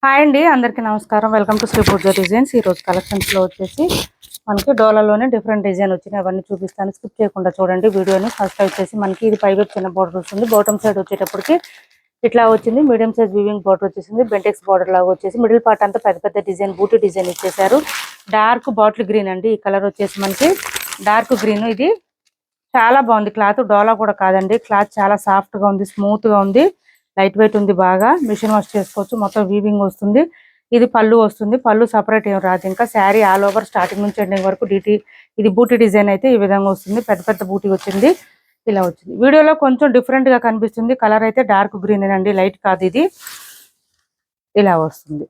Hi అండి, అందరికీ నమస్కారం. Welcome to Sri Pooja designs. ఈరోజు కలెక్షన్స్లో వచ్చేసి మనకి డోలాలోనే డిఫరెంట్ డిజైన్ వచ్చినాయి. అవన్నీ చూపిస్తాను, స్కిప్ చేయకుండా చూడండి వీడియోని. ఫస్ట్ వచ్చేసి మనకి ఇది పైవైపు చిన్న బార్డర్ వస్తుంది. బాటమ్ సైడ్ వచ్చేటప్పటికి ఇట్లా వచ్చింది. మీడియం సైజ్ వీవింగ్ బార్డర్ వచ్చేసింది. బెంటెక్స్ బార్డర్ లాగా వచ్చేసి మిడిల్ పార్ట్ అంతా పెద్ద పెద్ద డిజైన్, బూటీ డిజైన్ ఇచ్చేసారు. డార్క్ బాటిల్ గ్రీన్ అండి ఈ కలర్ వచ్చేసి మనకి. డార్క్ గ్రీన్, ఇది చాలా బాగుంది. క్లాత్ డోలా కూడా కాదండి, క్లాత్ చాలా సాఫ్ట్ గా ఉంది, స్మూత్ గా ఉంది, లైట్ వెయిట్ ఉంది. బాగా మిషన్ వాష్ చేసుకోవచ్చు. మొత్తం వీవింగ్ వస్తుంది. ఇది పళ్ళు వస్తుంది. పళ్ళు సపరేట్ ఏం రాదు. ఇంకా శారీ ఆల్ ఓవర్ స్టార్టింగ్ నుంచి ఎండింగ్ వరకు ఇది బూటీ డిజైన్ అయితే ఈ విధంగా వస్తుంది. పెద్ద పెద్ద బూటీ వచ్చింది. ఇలా వచ్చింది. వీడియోలో కొంచెం డిఫరెంట్ గా కనిపిస్తుంది. కలర్ అయితే డార్క్ గ్రీన్ అండి, లైట్ కాదు ఇది. ఇలా వస్తుంది.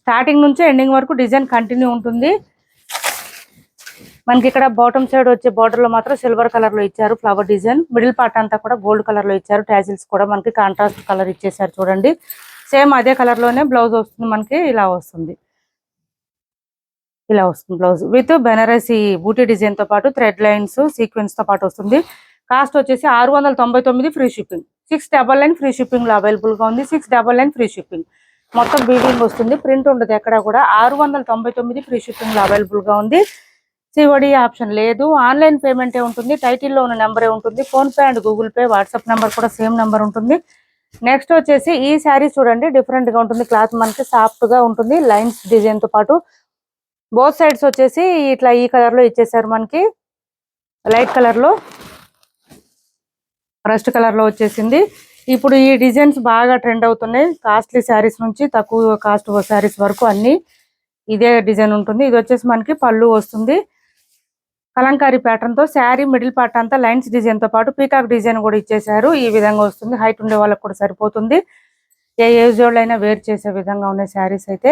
స్టార్టింగ్ నుంచి ఎండింగ్ వరకు డిజైన్ కంటిన్యూ ఉంటుంది. మనకి ఇక్కడ బాటమ్ సైడ్ వచ్చే బార్డర్ లో మాత్రం సిల్వర్ కలర్ లో ఇచ్చారు ఫ్లవర్ డిజైన్. మిడిల్ పార్ట్ అంతా కూడా గోల్డ్ కలర్ లో ఇచ్చారు. టాజిల్స్ కూడా మనకి కాంట్రాస్ట్ కలర్ ఇచ్చేసారు చూడండి. సేమ్ అదే కలర్ లోనే బ్లౌజ్ వస్తుంది మనకి. ఇలా వస్తుంది. ఇలా వస్తుంది blouse with Banarasi buti design తో పాటు థ్రెడ్ లైన్స్ సీక్వెన్స్ తో పాటు వస్తుంది. కాస్ట్ వచ్చేసి 699 ఫ్రీ షిప్పింగ్. 699 ఫ్రీ షిప్పింగ్ లో అవైలబుల్ గా ఉంది. 699 ఫ్రీ షిప్పింగ్. మొత్తం వీవింగ్ వస్తుంది, ప్రింట్ ఉండదు ఎక్కడ కూడా. 699 ఫ్రీ షిప్పింగ్ లో అవైలబుల్ గా ఉంది. సిఓడి ఆప్షన్ లేదు, ఆన్లైన్ పేమెంటే ఉంటుంది. టైటిల్లో ఉన్న నెంబరే ఉంటుంది. Phone pay and Google pay, WhatsApp number కూడా సేమ్ నెంబర్ ఉంటుంది. నెక్స్ట్ వచ్చేసి ఈ శారీ చూడండి, డిఫరెంట్ గా ఉంటుంది. క్లాత్ మనకి సాఫ్ట్ గా ఉంటుంది. లైన్స్ డిజైన్ తో పాటు బోత్ సైడ్స్ వచ్చేసి ఇట్లా ఈ కలర్ లో ఇచ్చేసారు మనకి. లైట్ కలర్ లో, రస్ట్ కలర్ లో వచ్చేసింది. ఇప్పుడు ఈ డిజైన్స్ బాగా ట్రెండ్ అవుతున్నాయి. కాస్ట్లీ శారీస్ నుంచి తక్కువ కాస్ట్ శారీస్ వరకు అన్ని ఇదే డిజైన్ ఉంటుంది. ఇది వచ్చేసి మనకి పళ్ళు వస్తుంది. కలంకారీ ప్యాటర్న్ తో శారీ మిడిల్ పార్ట్ అంతా లైన్స్ డిజైన్ తో పాటు పీకాక్ డిజైన్ కూడా ఇచ్చేసారు. ఈ విధంగా వస్తుంది. హైట్ ఉండే వాళ్ళకి కూడా సరిపోతుంది. ఏ ఏజ్ వాళ్ళైనా వేర్ చేసే విధంగా ఉన్న శారీస్ అయితే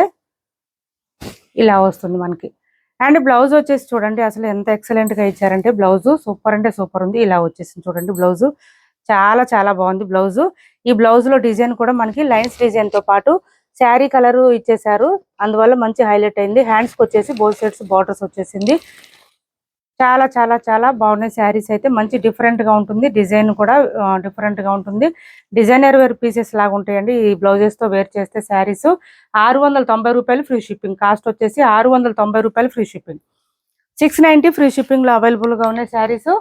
ఇలా వస్తుంది మనకి. అండ్ బ్లౌజ్ వచ్చేసి చూడండి, అసలు ఎంత ఎక్సలెంట్ గా ఇచ్చారంటే బ్లౌజ్ సూపర్ అంటే సూపర్ ఉంది. ఇలా వచ్చేసింది చూడండి బ్లౌజ్. చాలా చాలా బాగుంది బ్లౌజ్. ఈ బ్లౌజ్ లో డిజైన్ కూడా మనకి లైన్స్ డిజైన్ తో పాటు శారీ కలర్ ఇచ్చేసారు. అందువల్ల మంచి హైలైట్ అయింది. హ్యాండ్స్ కి వచ్చేసి బోత్ సైడ్స్ బార్డర్స్ వచ్చేసింది. చాలా చాలా చాలా బాగున్నాయి శారీస్ అయితే. మంచి డిఫరెంట్ గా ఉంటుంది. డిజైన్ కూడా డిఫరెంట్ గా ఉంటుంది. డిజైనర్ వేర్ పీసెస్ లాగా ఉంటాయండి ఈ బ్లౌజెస్ తో వేర్ చేస్తే శారీస్. 690 రూపాయలు ఫ్రీ షిప్పింగ్. కాస్ట్ వచ్చేసి 690 రూపాయలు ఫ్రీ షిప్పింగ్. 690 ఫ్రీ షిప్పింగ్ లో అవైలబుల్ గా ఉన్నాయి శారీస్.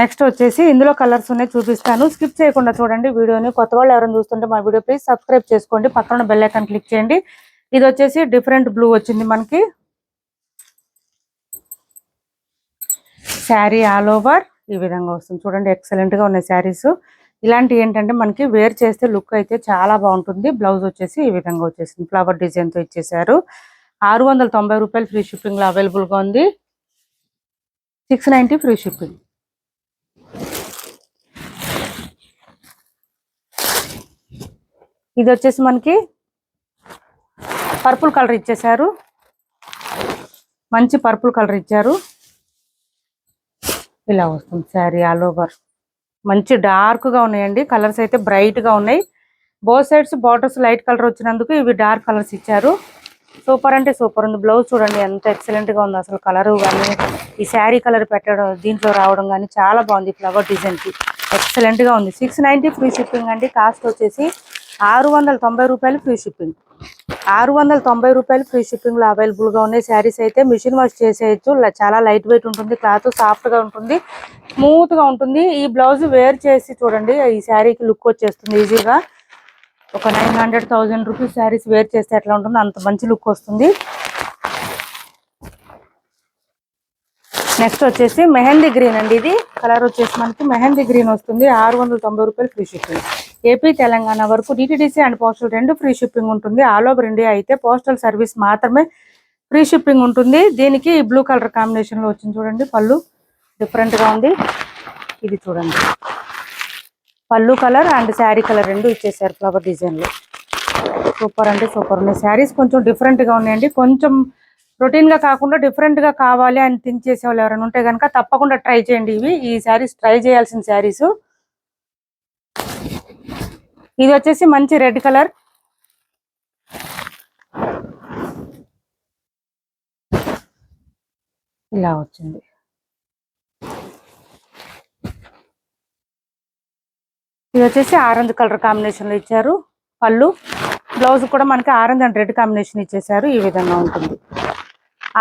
నెక్స్ట్ వచ్చేసి ఇందులో కలర్స్ ఉన్నాయి, చూపిస్తాను. స్కిప్ చేయకుండా చూడండి వీడియోని. కొత్త వాళ్ళు ఎవరైనా చూస్తుంటే మా వీడియో ప్లీజ్ సబ్స్క్రైబ్ చేసుకోండి. పక్కన బెల్ ఐకాన్ క్లిక్ చేయండి. ఇది వచ్చేసి డిఫరెంట్ బ్లూ వచ్చింది మనకి. శారీ ఆల్ ఓవర్ ఈ విధంగా వస్తుంది చూడండి. ఎక్సలెంట్ గా ఉన్నాయి శారీస్. ఇలాంటి ఏంటంటే మనకి వేర్ చేస్తే లుక్ అయితే చాలా బాగుంటుంది. బ్లౌజ్ వచ్చేసి ఈ విధంగా వచ్చేసింది. ఫ్లవర్ డిజైన్ తో ఇచ్చేసారు. 690 రూపాయలు ఫ్రీ షిప్పింగ్ లో అవైలబుల్ గా ఉంది. 690 ఫ్రీ షిప్పింగ్. ఇది వచ్చేసి మనకి పర్పుల్ కలర్ ఇచ్చేసారు. మంచి పర్పుల్ కలర్ ఇచ్చారు. ఇలా వస్తుంది శారీ ఆల్ ఓవర్. మంచి డార్క్ గా ఉన్నాయండి కలర్స్ అయితే, బ్రైట్ గా ఉన్నాయి. Both sides borders light colour వచ్చినందుకు ఇవి డార్క్ కలర్స్ ఇచ్చారు. సూపర్ అంటే సూపర్ ఉంది. బ్లౌజ్ చూడండి ఎంత ఎక్సలెంట్ గా ఉంది. అసలు కలర్ కానీ ఈ శారీ కలర్ పెట్టడం దీంట్లో రావడం కానీ చాలా బాగుంది. ఫ్లవర్ డిజైన్ కి ఎక్సలెంట్ గా ఉంది. 690 ఫ్రీ షిప్పింగ్ అండి. కాస్ట్ వచ్చేసి 690 రూపాయలు ఫ్రీ షిప్పింగ్. 690 రూపాయలు ఫ్రీ షిప్పింగ్ లో అవైలబుల్ గా ఉన్నాయి శారీస్ అయితే. మిషన్ వాష్ చేసేయచ్చు. చాలా లైట్ వెయిట్ ఉంటుంది. క్లాత్ సాఫ్ట్ గా ఉంటుంది, స్మూత్ గా ఉంటుంది. ఈ బ్లౌజ్ వేర్ చేసి చూడండి ఈ శారీకి లుక్ వచ్చేస్తుంది ఈజీగా. ఒక 900-1000 రూపీస్ శారీస్ వేర్ చేస్తే ఎట్లా ఉంటుంది అంత మంచి లుక్ వస్తుంది. నెక్స్ట్ వచ్చేసి మెహందీ గ్రీన్ అండి. ఇది కలర్ వచ్చేసి మనకి మెహందీ గ్రీన్ వస్తుంది. 690 రూపాయలు ఫ్రీ షిప్పింగ్. ఏపీ తెలంగాణ వరకు డిటిడిసి అండ్ పోస్టల్ రెండు ఫ్రీ షిప్పింగ్ ఉంటుంది. ఆల్ ఓవర్ ఇండియా అయితే పోస్టల్ సర్వీస్ మాత్రమే ఫ్రీ షిప్పింగ్ ఉంటుంది. దీనికి బ్లూ కలర్ కాంబినేషన్ లో వచ్చింది చూడండి. పళ్ళు డిఫరెంట్ గా ఉంది. ఇది చూడండి పళ్ళు కలర్ అండ్ శారీ కలర్ రెండు ఇచ్చేసారు ఫ్లవర్ డిజైన్ లో. సూపర్ అంటే సూపర్ ఉన్నాయి శారీస్. కొంచెం డిఫరెంట్ గా ఉన్నాయండి. కొంచెం రొటీన్ గా కాకుండా డిఫరెంట్ గా కావాలి అని థింక్ చేసే వాళ్ళు ఎవరైనా ఉంటే కనుక తప్పకుండా ట్రై చేయండి. ఈ శారీస్ ట్రై చేయాల్సిన శారీస్. ఇది వచ్చేసి మంచి రెడ్ కలర్. ఇలా వచ్చింది. ఇది వచ్చేసి ఆరెంజ్ కలర్ కాంబినేషన్ లో ఇచ్చారు పళ్ళు. బ్లౌజ్ కూడా మనకి ఆరెంజ్ అండ్ రెడ్ కాంబినేషన్ ఇచ్చేసారు. ఈ విధంగా ఉంటుంది.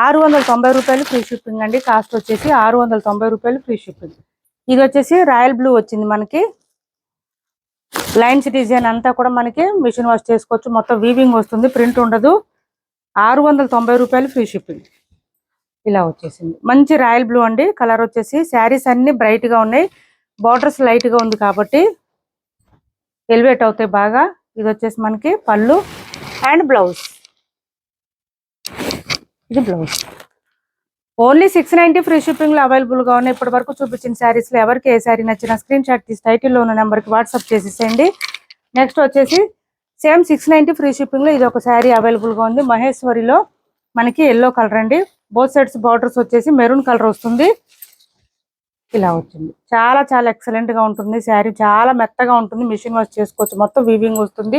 690 రూపాయలు ఫ్రీ షిప్పింగ్ అండి. కాస్ట్ వచ్చేసి 690 రూపాయలు ఫ్రీ షిప్పింగ్. ఇది వచ్చేసి రాయల్ బ్లూ వచ్చింది మనకి. లైన్స్ డిజైన్ అంతా కూడా మనకి మిషన్ వాష్ చేసుకోవచ్చు. మొత్తం వీవింగ్ వస్తుంది, ప్రింట్ ఉండదు. 690 రూపాయలు ఫ్రీ షిప్పింగ్. ఇలా వచ్చేసింది. మంచి రాయల్ బ్లూ అండి. కలర్ వచ్చేసి శారీస్ అన్ని బ్రైట్ గా ఉన్నాయి. బార్డర్స్ లైట్ గా ఉంది కాబట్టి ఎలివేట్ అవుతాయి బాగా. ఇది వచ్చేసి మనకి పళ్ళు అండ్ బ్లౌజ్. ఇది బ్లౌజ్. ఓన్లీ 690 ఫ్రీ షిప్పింగ్ లో అవైలబుల్ గా ఉన్నాయి. ఇప్పటి వరకు చూపించిన శారీస్ లో ఎవరికి ఏ శారీ నచ్చినా స్క్రీన్ షాట్ తీసి టైటిల్లో ఉన్న నెంబర్ కి వాట్సాప్ చేసేసేయండి. నెక్స్ట్ వచ్చేసి సేమ్ 690 ఫ్రీ షిప్పింగ్ లో ఇది ఒక శారీ అవైలబుల్ గా ఉంది. మహేశ్వరిలో మనకి ఎల్లో కలర్ అండి. బోత్ సైడ్స్ బార్డర్స్ వచ్చేసి మెరూన్ కలర్ వస్తుంది. ఇలా వచ్చింది. చాలా చాలా ఎక్సలెంట్ గా ఉంటుంది శారీ. చాలా మెత్తగా ఉంటుంది. మిషన్ వాష్ చేసుకోవచ్చు. మొత్తం వీవింగ్ వస్తుంది.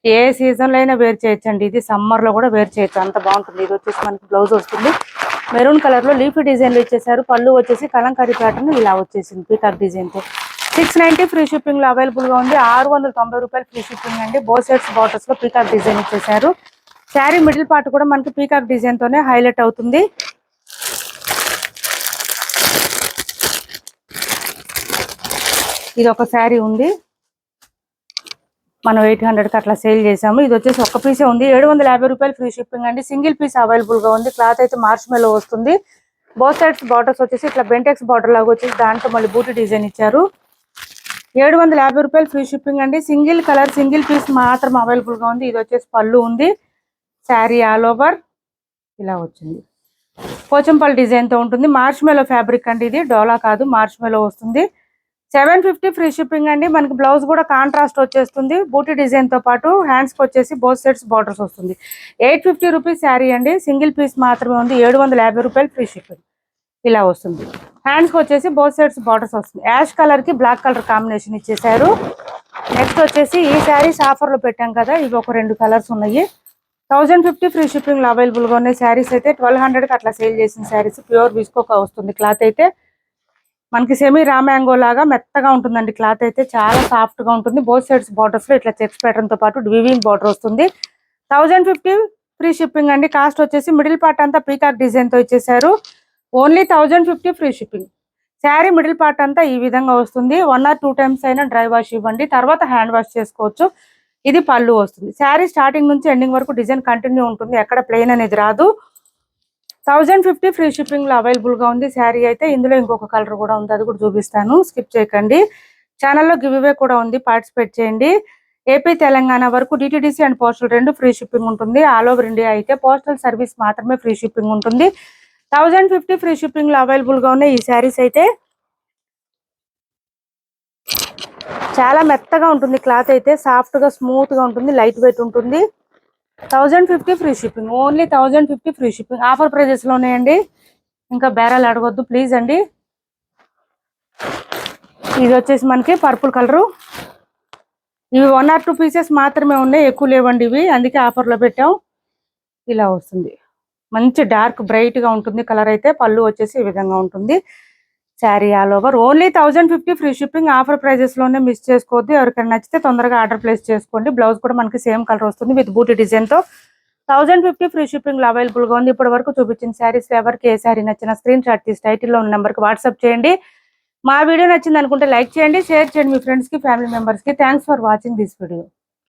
ఏ సీజన్ లో అయినా వేర్ చేయొచ్చండి. ఇది సమ్మర్ లో కూడా వేర్ చేయొచ్చు, అంత బాగుంటుంది. ఇది వచ్చేసి మనకి బ్లౌజ్ వస్తుంది. మెరూన్ కలర్ లో లీఫీ డిజైన్ లో ఇచ్చేసారు. పళ్ళు వచ్చేసి కలంకారీ ప్యాటర్న్ ఇలా వచ్చేసింది పీకాక్ డిజైన్ తో. 690 ఫ్రీ షిప్పింగ్ లో అవైలబుల్ గా ఉంది. 690 రూపాయలు ఫ్రీ షిప్పింగ్ అండి. బోత్ సైడ్స్ బార్డర్స్ లో పీకాక్ డిజైన్ ఇచ్చేసారు. శారీ మిడిల్ పార్ట్ కూడా మనకి పీకాక్ డిజైన్ తోనే హైలైట్ అవుతుంది. ఇది ఒక శారీ ఉంది. మనం 800కి అట్లా సేల్ చేసాము. ఇది వచ్చేసి ఒక్క పీసే ఉంది. 750 రూపాయలు ఫ్రీ షిప్పింగ్ అండి. సింగిల్ పీస్ అవైలబుల్ గా ఉంది. క్లాత్ అయితే మార్చ్ మెలో వస్తుంది. బోత్ సైడ్స్ బార్డర్స్ వచ్చేసి ఇట్లా బెంటెక్స్ బార్డర్ లాగా వచ్చేసి దాంట్లో మళ్ళీ బూటీ డిజైన్ ఇచ్చారు. 750 రూపాయలు ఫ్రీ షిప్పింగ్ అండి. సింగిల్ కలర్ సింగిల్ పీస్ మాత్రం అవైలబుల్ గా ఉంది. ఇది వచ్చేసి పళ్ళు ఉంది. శారీ ఆల్ ఓవర్ ఇలా వచ్చింది. పోచంపల్లి డిజైన్ తో ఉంటుంది. మార్చ్ మెలో ఫ్యాబ్రిక్ అండి. ఇది డోలా కాదు, మార్చ్ మెలో వస్తుంది. 750 ఫ్రీ షిప్పింగ్ అండి. మనకి బ్లౌజ్ కూడా కాంట్రాస్ట్ వచ్చేస్తుంది. బూటీ డిజైన్ తో పాటు హ్యాండ్స్ కి వచ్చేసి బోత్ సైడ్స్ బార్డర్స్ వస్తుంది. 850 రూపీస్ శారీ అండి. సింగిల్ పీస్ మాత్రమే ఉంది. 750 రూపాయలు ఫ్రీ షిప్పింగ్ ఇలా వస్తుంది. హ్యాండ్స్ కి వచ్చేసి బోత్ సైడ్స్ బార్డర్స్ వస్తుంది. యాష్ కలర్ కి బ్లాక్ కలర్ కాంబినేషన్ ఇచ్చేసారు. నెక్స్ట్ వచ్చేసి ఈ శారీస్ ఆఫర్ లో పెట్టాం కదా, ఇవి ఒక 2 కలర్స్ ఉన్నాయి. 1050 ఫ్రీ షిప్పింగ్ లో అవైలబుల్ గా ఉన్నాయి. శారీస్ అయితే 1200కి అట్లా సేల్ చేసిన శారీస్. ప్యూర్ విస్కోక వస్తుంది. క్లాత్ అయితే మనకి సెమీ రామ్యాంగో లాగా మెత్తగా ఉంటుందండి. క్లాత్ అయితే చాలా సాఫ్ట్ గా ఉంటుంది. బోత్ సైడ్స్ బార్డర్స్ లో ఇట్లా చెక్స్ ప్యాటర్న్ తో పాటు వీవింగ్ బార్డర్ వస్తుంది. 1050 ఫ్రీ షిప్పింగ్ అండి. కాస్ట్ వచ్చేసి మిడిల్ పార్ట్ అంతా పీకాక్ డిజైన్ తో ఇచ్చేసారు. Only 1050 free shipping. Sari middle part అంతా ఈ విధంగా వస్తుంది. 1 or 2 టైమ్స్ అయినా డ్రై వాష్ ఇవ్వండి, తర్వాత హ్యాండ్ వాష్ చేసుకోవచ్చు. ఇది పళ్ళు వస్తుంది. శారీ స్టార్టింగ్ నుంచి ఎండింగ్ వరకు డిజైన్ కంటిన్యూ ఉంటుంది. ఎక్కడ ప్లెయిన్ అనేది రాదు. 1050 ఫ్రీ షిప్పింగ్ లో అవైలబుల్ గా ఉంది శారీ అయితే. ఇందులో ఇంకొక కలర్ కూడా ఉంది, అది కూడా చూపిస్తాను, స్కిప్ చేయకండి. ఛానల్లో గివ్ అవే కూడా ఉంది, పార్టిసిపేట్ చేయండి. ఏపీ తెలంగాణ వరకు DTDC and postal 2 free shipping ఉంటుంది. ఆల్ ఓవర్ ఇండియా అయితే పోస్టల్ సర్వీస్ మాత్రమే ఫ్రీ షిప్పింగ్ ఉంటుంది. 1050 ఫ్రీ షిప్పింగ్ లో అవైలబుల్ గా ఉన్నాయి ఈ శారీస్ అయితే. చాలా మెత్తగా ఉంటుంది. క్లాత్ అయితే సాఫ్ట్ గా స్మూత్ గా ఉంటుంది. లైట్ వెయిట్ ఉంటుంది. 1050 free shipping. Only 1050 free shipping. Offer prices లో ఉన్నాయండి. ఇంకా బేరాలు అడగొద్దు ప్లీజ్ అండి. ఇది వచ్చేసి మనకి పర్పుల్ కలరు. ఇవి 1 or 2 పీసెస్ మాత్రమే ఉన్నాయి, ఎక్కువ లేవండి ఇవి, అందుకే ఆఫర్ లో పెట్టాం. ఇలా వస్తుంది. మంచి డార్క్ బ్రైట్ గా ఉంటుంది కలర్ అయితే. పళ్ళు వచ్చేసి ఈ విధంగా ఉంటుంది. Sari all over. Only 1050 free shipping. Offer prices లోనే మిస్ చేసుకోవద్దు. ఎవరికైనా నచ్చితే తొందరగా ఆర్డర్ ప్లేస్ చేసుకోండి. బ్లౌజ్ కూడా మనకి సేమ్ కలర్ వస్తుంది విత్ బూటీ డిజైన్ తో. 1050 ఫ్రీ షిప్పింగ్ లో అవైలబుల్ గా ఉంది. ఇప్పటి వరకు చూపించిన శారీస్ ఎవరికి ఏ శారీ నచ్చినా స్క్రీన్ షాట్ తీసి టైటిల్లో ఉన్న నెంబర్ కి వాట్సాప్ చేయండి. మా వీడియో నచ్చింది అనుకుంటే లైక్ చేయండి, షేర్ చేయండి మీ ఫ్రెండ్స్ కి, ఫ్యామిలీ మెంబర్స్ కి. Thanks for watching this video.